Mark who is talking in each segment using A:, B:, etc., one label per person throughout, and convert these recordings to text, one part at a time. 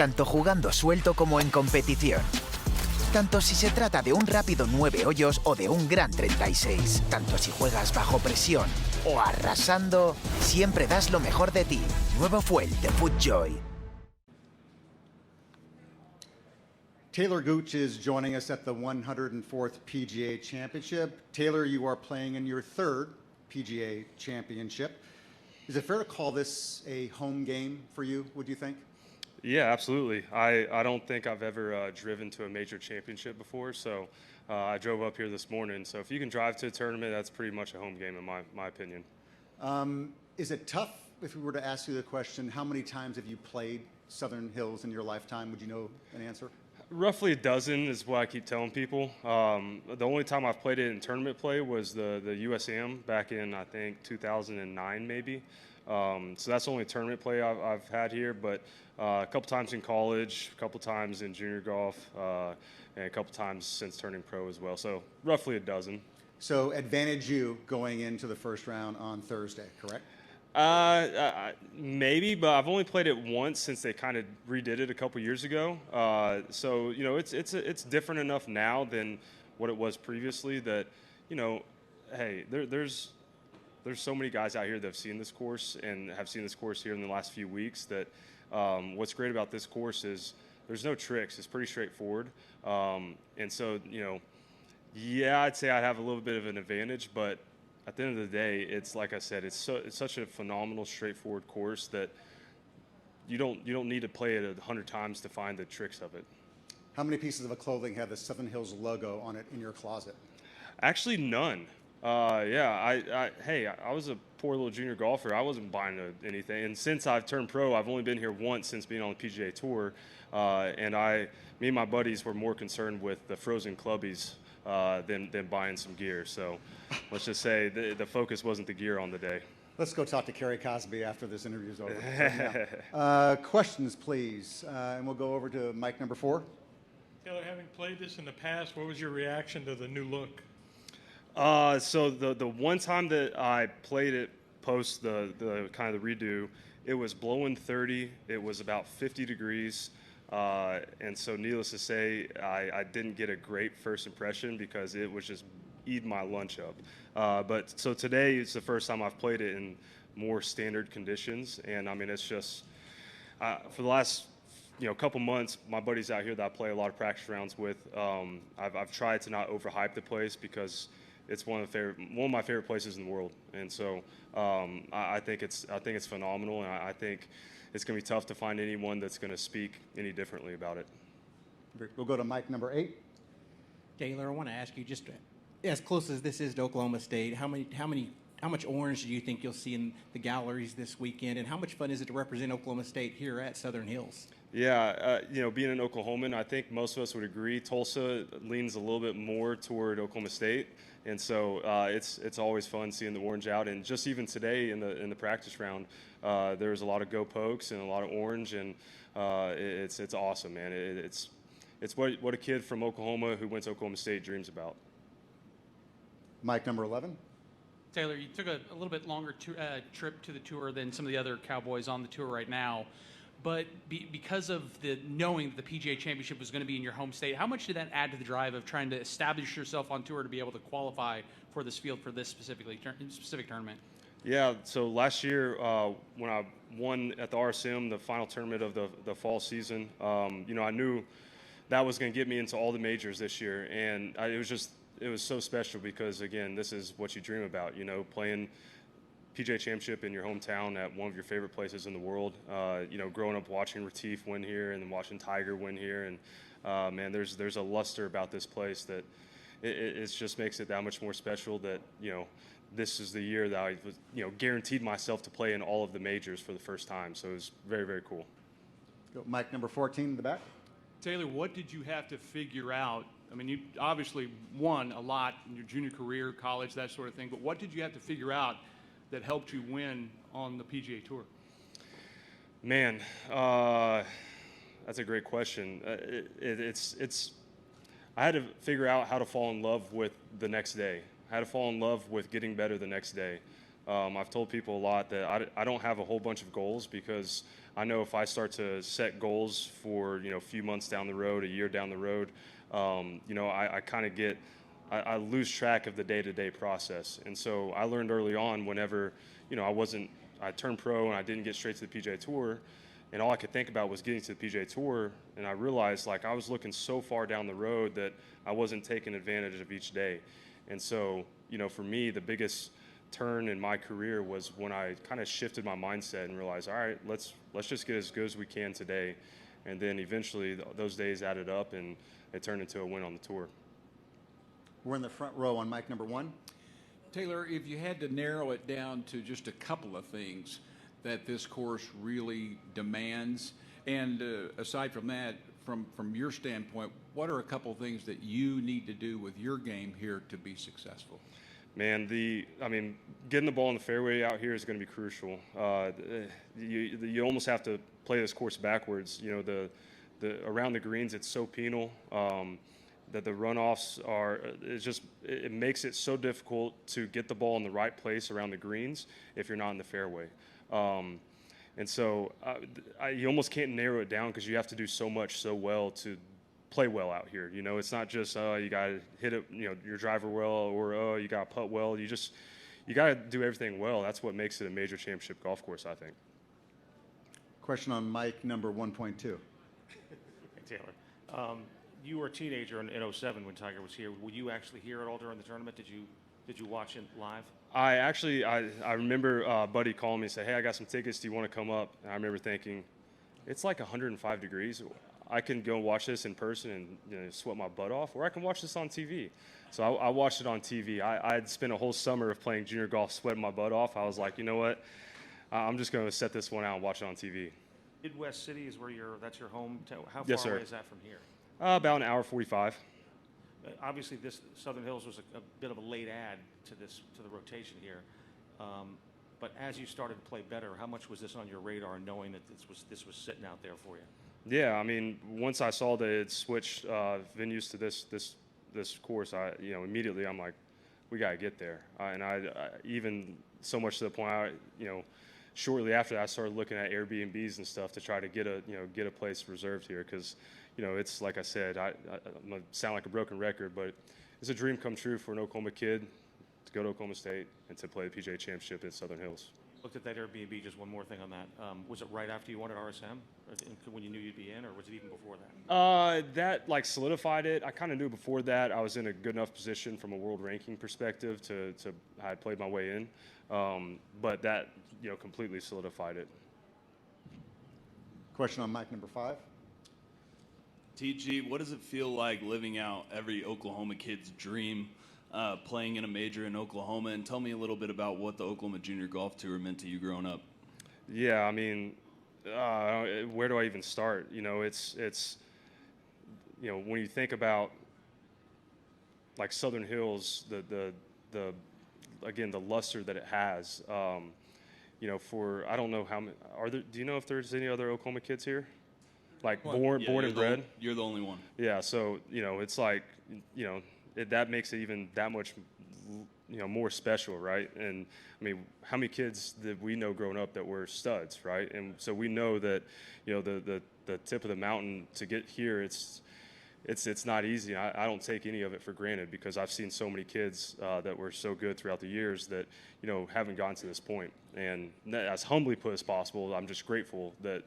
A: tanto jugando suelto como en competición. Tanto si se trata de un rápido 9 hoyos o de un gran 36. Tanto si juegas bajo presión o arrasando, siempre das lo mejor de ti. Nuevo Fuel de FootJoy.
B: Talor Gooch is joining us at the 104th PGA Championship. Talor, you are playing in your third PGA Championship. Is it fair to call this a home game for you, would you think?
C: Yeah, absolutely. I don't think I've ever driven to a major championship before, so I drove up here this morning. So if you can drive to a tournament, that's pretty much a home game in my opinion.
B: Is it tough, if we were to ask you the question, how many times have you played Southern Hills in your lifetime? Would you know an answer?
C: Roughly a dozen is what I keep telling people. The only time I've played it in tournament play was the USAM back in, I think, 2009 maybe. So that's the only tournament play I've had here, but a couple times in college, a couple times in junior golf, and a couple times since turning pro as well. So roughly a dozen.
B: So advantage you going into the first round on Thursday, correct?
C: Maybe, but I've only played it once since they kind of redid it a couple years ago. So you know, it's different enough now than what it was previously that, you know, hey, there's so many guys out here that have seen this course and have seen this course here in the last few weeks that what's great about this course is there's no tricks. It's pretty straightforward. And so, you know, yeah, I'd say I have a little bit of an advantage, but at the end of the day, it's like I said, it's such a phenomenal, straightforward course that you don't need to play it 100 times to find the tricks of it.
B: How many pieces of clothing have the Southern Hills logo on it in your closet?
C: Actually, none. Yeah, I was a poor little junior golfer. I wasn't buying anything. And since I've turned pro, I've only been here once since being on the PGA Tour. And me and my buddies were more concerned with the frozen clubbies than buying some gear. So let's just say the focus wasn't the gear on the day.
B: Let's go talk to Kerry Cosby after this interview is over. Questions, please. And we'll go over to mic number 4.
D: Taylor, having played this in the past, what was your reaction to the new look?
C: So the one time that I played it post the kind of the redo, it was blowing 30. It was about 50 degrees. And so needless to say, I didn't get a great first impression because it was just eating my lunch up. But so today is the first time I've played it in more standard conditions. And I mean, it's just, for the last, you know, couple months, my buddies out here that I play a lot of practice rounds with, I've tried to not overhype the place because it's one of my favorite places in the world. And so I think it's phenomenal, and I think it's going to be tough to find anyone that's going to speak any differently about it.
B: We'll go to mic number 8.
E: Taylor, I want to ask you, just as close as this is to Oklahoma State, how much orange do you think you'll see in the galleries this weekend, and how much fun is it to represent Oklahoma State here at Southern Hills?
C: Yeah, you know, being an Oklahoman, I think most of us would agree Tulsa leans a little bit more toward Oklahoma State, and so it's always fun seeing the orange out. And just even today in the practice round, there was a lot of go pokes and a lot of orange, and it's awesome, man. It's what a kid from Oklahoma who went to Oklahoma State dreams about.
B: Mic number 11.
F: Taylor, you took a little bit longer trip to the tour than some of the other Cowboys on the tour right now. But because of knowing that the PGA Championship was going to be in your home state, how much did that add to the drive of trying to establish yourself on tour to be able to qualify for this field for this specific tournament?
C: Yeah, so last year when I won at the RSM, the final tournament of the fall season, you know, I knew that was going to get me into all the majors this year. And it was so special because, again, this is what you dream about, you know, playing PGA Championship in your hometown at one of your favorite places in the world. You know, growing up watching Retief win here and then watching Tiger win here, and man, there's a luster about this place that it just makes it that much more special. That, you know, this is the year that I was, you know, guaranteed myself to play in all of the majors for the first time. So it was very, very cool.
B: Go mic number 14 in the back.
G: Taylor, what did you have to figure out? I mean, you obviously won a lot in your junior career, college, that sort of thing, but what did you have to figure out that helped you win on the PGA Tour?
C: Man, that's a great question. I had to figure out how to fall in love with the next day. I had to fall in love with getting better the next day. I've told people a lot that I don't have a whole bunch of goals because I know if I start to set goals for, a few months down the road, a year down the road, I kind of I lose track of the day-to-day process. And so I learned early on whenever, I turned pro and I didn't get straight to the PGA Tour, and all I could think about was getting to the PGA Tour, and I realized like I was looking so far down the road that I wasn't taking advantage of each day. And so, for me, the biggest turn in my career was when I kind of shifted my mindset and realized, all right, let's just get as good as we can today. And then eventually those days added up and it turned into a win on the tour.
B: We're in the front row on mic number 1.
H: Taylor, if you had to narrow it down to just a couple of things that this course really demands, and aside from that, from your standpoint, what are a couple of things that you need to do with your game here to be successful?
C: Man, getting the ball in the fairway out here is going to be crucial. You almost have to play this course backwards. The around the greens, it's so penal. That the runoffs it makes it so difficult to get the ball in the right place around the greens if you're not in the fairway. And so you almost can't narrow it down because you have to do so much so well to play well out here. It's not just, you got to hit it, your driver well, or you got to putt well. You got to do everything well. That's what makes it a major championship golf course, I think.
B: Question on mic number 1.2.
I: Hey, Taylor. You were a teenager in 07 when Tiger was here. Were you actually here at all during the tournament? Did you watch it live?
C: I remember a buddy calling me and said, hey, I got some tickets. Do you want to come up? And I remember thinking, it's like 105 degrees. I can go watch this in person and sweat my butt off, or I can watch this on TV. So I watched it on TV. I had spent a whole summer of playing junior golf, sweating my butt off. I was like, you know what? I'm just going to set this one out and watch it on TV.
I: Midwest City is where that's your home. How
C: Yes,
I: far
C: sir.
I: away is that from here?
C: About an hour 45.
I: Obviously, this Southern Hills was a bit of a late add to the rotation here. But as you started to play better, how much was this on your radar, knowing that this was sitting out there for you?
C: Yeah, once I saw that it switched venues to this course, immediately I'm like, we got to get there. And I even so much to the point, shortly after that, I started looking at Airbnbs and stuff to try to get a place reserved here because, it's like I said, I'm gonna sound like a broken record, but it's a dream come true for an Oklahoma kid to go to Oklahoma State and to play the PGA Championship at Southern Hills.
I: Looked at that Airbnb. Just one more thing on that. Was it right after you won at RSM, when you knew you'd be in, or was it even before that?
C: That solidified it. I kind of knew before that I was in a good enough position from a world ranking perspective to I had played my way in, but that completely solidified it.
B: Question on mic number 5.
J: TG, what does it feel like living out every Oklahoma kid's dream, playing in a major in Oklahoma? And tell me a little bit about what the Oklahoma Junior Golf Tour meant to you growing up.
C: Yeah, where do I even start? It's when you think about like Southern Hills, the luster that it has. For I don't know how many do you know if there's any other Oklahoma kids here? Like born and bred?
J: You're the only one.
C: Yeah, so, it's like, that makes it even that much, more special, right? And, how many kids did we know growing up that were studs, right? And so we know that, the tip of the mountain to get here, it's not easy. I don't take any of it for granted because I've seen so many kids that were so good throughout the years that, haven't gotten to this point. And as humbly put as possible, I'm just grateful that,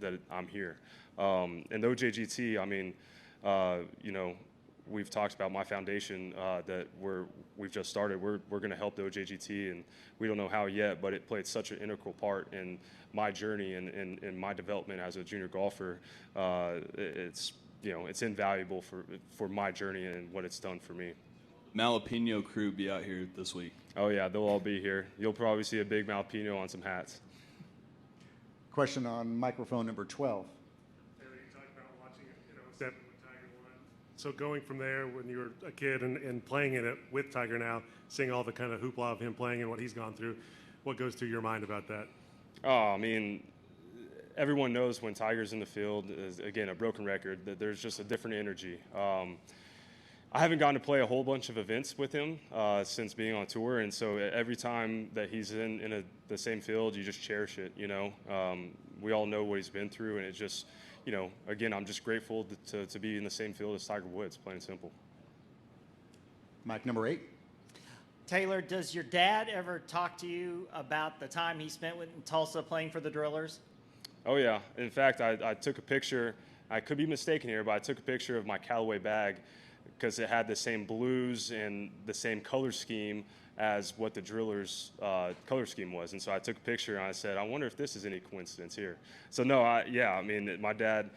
C: that I'm here. And the OJGT, we've talked about my foundation that we've just started. We're going to help the OJGT, and we don't know how yet, but it played such an integral part in my journey and my development as a junior golfer. It's invaluable for my journey and what it's done for me.
J: Malapino crew be out here this week.
C: Oh yeah, they'll all be here. You'll probably see a big Malapino on some hats.
B: Question on microphone number 12.
K: You talked about watching it, 07 when Tiger won. So going from there, when you were a kid and playing in it with Tiger now, seeing all the kind of hoopla of him playing and what he's gone through, what goes through your mind about that?
C: Oh, everyone knows when Tiger's in the field, is, again, a broken record, that there's just a different energy. I haven't gotten to play a whole bunch of events with him since being on tour, and so every time that he's in the same field, you just cherish it. You know, we all know what he's been through, and it just, you know, again, I'm just grateful to be in the same field as Tiger Woods, plain and simple.
B: Mic number 8.
L: Talor, does your dad ever talk to you about the time he spent in Tulsa playing for the Drillers?
C: Oh yeah. In fact, I took a picture. I could be mistaken here, but I took a picture of my Callaway bag because it had the same blues and the same color scheme as what the Drillers' color scheme was. And so I took a picture and I said, I wonder if this is any coincidence here. So no, I mean, my dad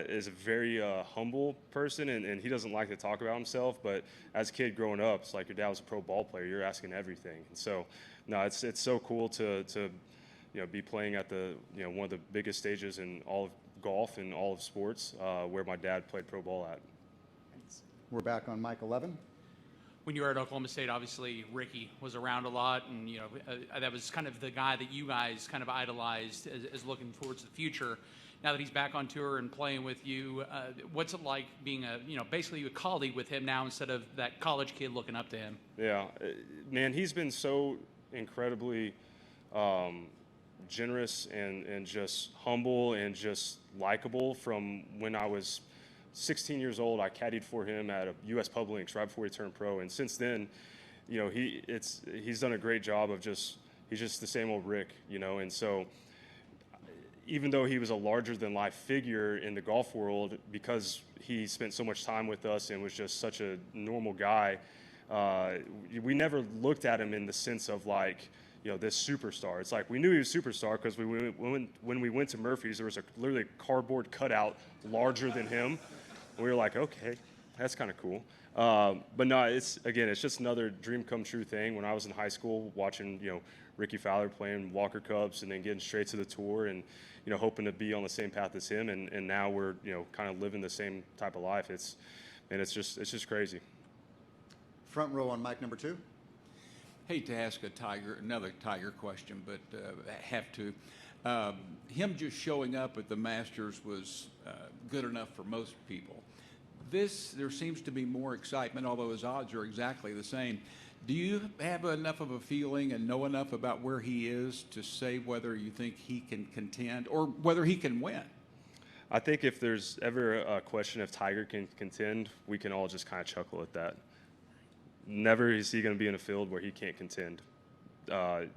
C: is a very humble person, and he doesn't like to talk about himself. But as a kid growing up, it's like your dad was a pro ball player. You're asking everything. And so, no, it's so cool to you know, be playing at the, you know, one of the biggest stages in all of golf and all of sports, where my dad played pro ball at.
B: We're back on mic 11.
F: When you were at Oklahoma State, obviously Ricky was around a lot, and you know that was kind of the guy that you guys kind of idolized as looking towards the future. Now that he's back on tour and playing with you, what's it like being basically a colleague with him now instead of that college kid looking up to him? Yeah,
C: man, he's been so incredibly generous and just humble and just likable from when I was 16 years old. I caddied for him at a U.S. Pub Links right before he turned pro, and since then, you know, he's done a great job of he's just the same old Rick, you know. And so even though he was a larger than life figure in the golf world, because he spent so much time with us and was just such a normal guy, we never looked at him in the sense of like, you know, this superstar. It's like we knew he was a superstar because when we went to Murphy's, there was literally a cardboard cutout larger than him. And we were like, okay, that's kind of cool. But no, it's just another dream come true thing. When I was in high school, watching, you know, Ricky Fowler playing Walker Cups and then getting straight to the tour and, you know, hoping to be on the same path as him. And now we're, you know, kind of living the same type of life. It's just crazy.
B: Front row on mic number 2.
H: Hate to ask another Tiger question, but I have to. Him just showing up at the Masters was good enough for most people. There seems to be more excitement, although his odds are exactly the same. Do you have enough of a feeling and know enough about where he is to say whether you think he can contend or whether he can win?
C: I think if there's ever a question if Tiger can contend, we can all just kind of chuckle at that. Never is he going to be in a field where he can't contend.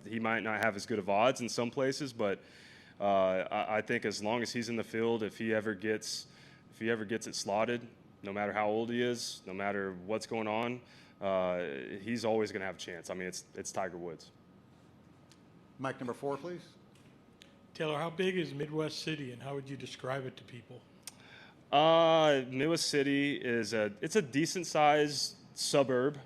C: He might not have as good of odds in some places, but I think as long as he's in the field, if he ever gets it slotted, no matter how old he is, no matter what's going on, he's always going to have a chance. I mean, it's Tiger Woods.
B: Mic number 4, please.
D: Talor, how big is Midwest City, and how would you describe it to people?
C: Midwest City it's a decent sized suburb.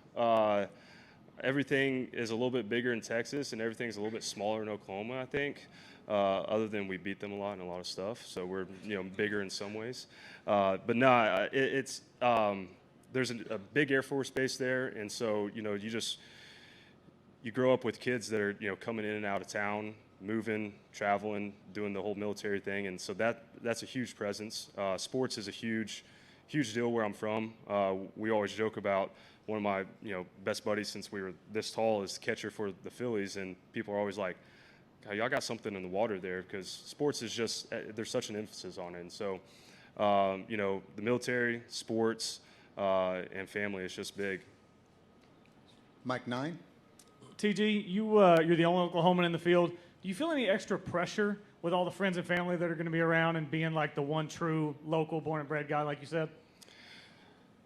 C: Everything is a little bit bigger in Texas, and everything's a little bit smaller in Oklahoma, I think. Other than we beat them a lot in a lot of stuff, so we're, you know, bigger in some ways. But no, there's a big Air Force base there, and so, you know, you grow up with kids that are, you know, coming in and out of town, moving, traveling, doing the whole military thing, and so that's a huge presence. Sports is a huge deal where I'm from. We always joke about one of my, you know, best buddies since we were this tall is the catcher for the Phillies, and people are always like, y'all got something in the water there, because sports is just, there's such an emphasis on it. And so, you know, the military, sports, and family is just big.
B: Mic 9.
M: TG, you're the only Oklahoman in the field. Do you feel any extra pressure with all the friends and family that are going to be around and being like the one true local born and bred guy, like you said?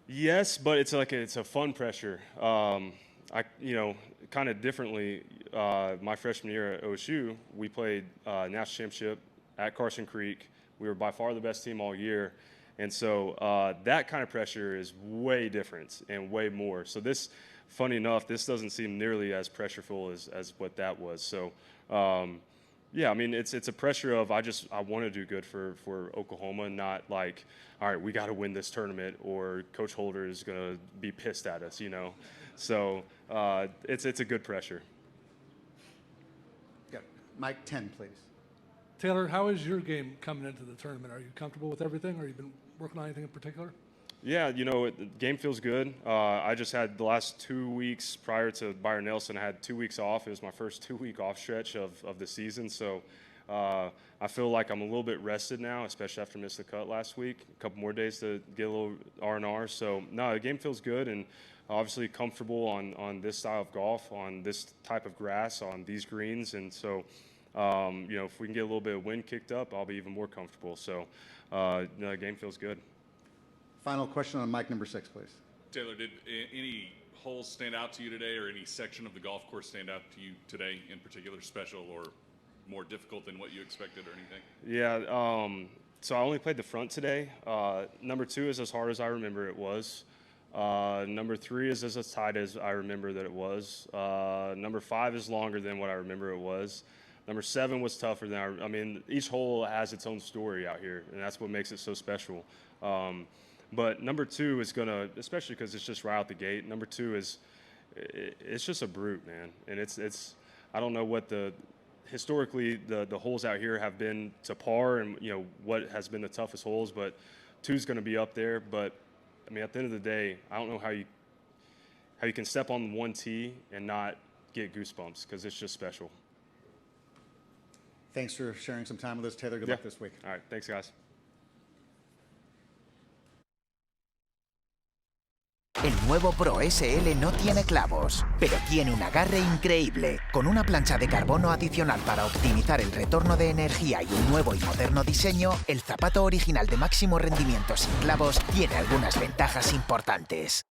C: Yes, but it's a fun pressure. You know, kind of differently. My freshman year at OSU, we played national championship at Carson Creek. We were by far the best team all year, and so that kind of pressure is way different and way more. So this, funny enough, this doesn't seem nearly as pressureful as what that was. So. Yeah, I mean, it's a pressure of I want to do good for Oklahoma, not like, all right, we got to win this tournament or Coach Holder is going to be pissed at us, you know. So it's a good pressure.
B: Yeah, mic 10, please.
N: Talor, how is your game coming into the tournament? Are you comfortable with everything, or have you been working on anything in particular?
C: Yeah, you know, the game feels good. I just had the last 2 weeks prior to Byron Nelson, I had 2 weeks off. It was my first 2-week off stretch of the season. So I feel like I'm a little bit rested now, especially after missing the cut last week. A couple more days to get a little R&R. So, no, the game feels good and obviously comfortable on this style of golf, on this type of grass, on these greens. And so, you know, if we can get a little bit of wind kicked up, I'll be even more comfortable. So, the game feels good.
B: Final question on mic number 6, please.
N: Talor, did any holes stand out to you today, or any section of the golf course stand out to you today in particular, special or more difficult than what you expected or anything?
C: Yeah, so I only played the front today. Number 2 is as hard as I remember it was. Number 3 is as tight as I remember that it was. Number 5 is longer than what I remember it was. Number 7 was tougher than I mean, each hole has its own story out here, and that's what makes it so special. But number 2 is gonna, especially because it's just right out the gate. Number 2 is, it's just a brute, man, and it's. I don't know what historically the holes out here have been to par, and you know what has been the toughest holes. But 2 is going to be up there. But I mean, at the end of the day, I don't know how you can step on one tee and not get goosebumps because it's just special.
B: Thanks for sharing some time with us, Talor. Good luck this week.
C: All right, thanks, guys.
A: El nuevo Pro SL no tiene clavos, pero tiene un agarre increíble. Con una plancha de carbono adicional para optimizar el retorno de energía y un nuevo y moderno diseño, el zapato original de máximo rendimiento sin clavos tiene algunas ventajas importantes.